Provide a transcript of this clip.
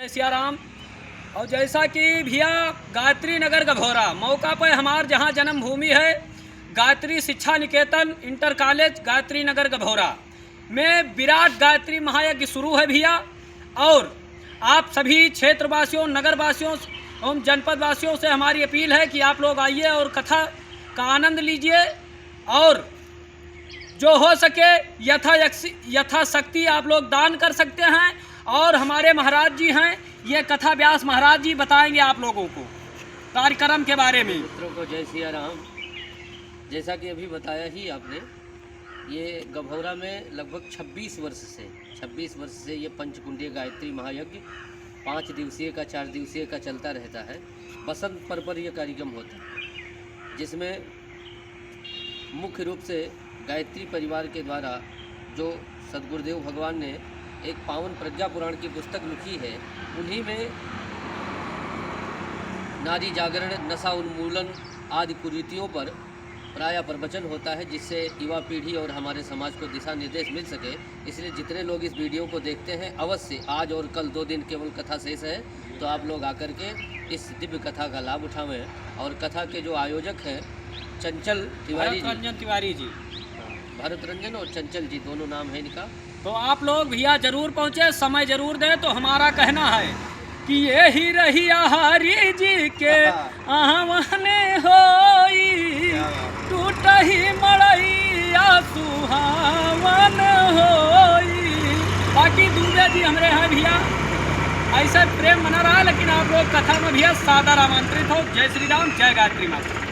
जय सिया राम। और जैसा कि भैया गायत्री नगर गभौरा मौका पर हमार जहाँ जन्मभूमि है गायत्री शिक्षा निकेतन इंटर कॉलेज गायत्री नगर गभौरा में विराट गायत्री महायज्ञ शुरू है भैया। और आप सभी क्षेत्रवासियों, नगरवासियों एवं जनपद वासियों से हमारी अपील है कि आप लोग आइए और कथा का आनंद लीजिए और जो हो सके यथाशक्ति आप लोग दान कर सकते हैं। और हमारे महाराज जी हैं, ये कथा व्यास महाराज जी बताएंगे आप लोगों को कार्यक्रम के बारे में। मित्रों को जय सिया राम। जैसा कि अभी बताया ही आपने, ये गभौरा में लगभग 26 वर्ष से ये पंचकुंडीय गायत्री महायज्ञ 5 दिवसीय का 4 दिवसीय का चलता रहता है। बसंत पर ये कार्यक्रम होता है, जिसमें मुख्य रूप से गायत्री परिवार के द्वारा जो सदगुरुदेव भगवान ने एक पावन प्रज्ञा पुराण की पुस्तक लिखी है, उन्हीं में नारी जागरण, नशा उन्मूलन आदि कुरीतियों पर प्रायः प्रवचन होता है, जिससे युवा पीढ़ी और हमारे समाज को दिशा निर्देश मिल सके। इसलिए जितने लोग इस वीडियो को देखते हैं, अवश्य आज और कल 2 दिन केवल कथा शेष है, तो आप लोग आकर के इस दिव्य कथा का लाभ उठावें। और कथा के जो आयोजक हैं चंचल तिवारी जी, भरत रंजन और चंचल जी, दोनों नाम है इनका। तो आप लोग भैया जरूर पहुँचे, समय जरूर दें। तो हमारा कहना है कि ये ही रही हरि जी के आहवाने होई, टूट ही मड़ैया सुहावन होई। बाकी दूबे जी हमारे हैं भैया, ऐसे प्रेम बना रहा है। लेकिन आप लोग कथा में भैया सादर आमंत्रित हो। जय श्री राम, जय गायत्री माता।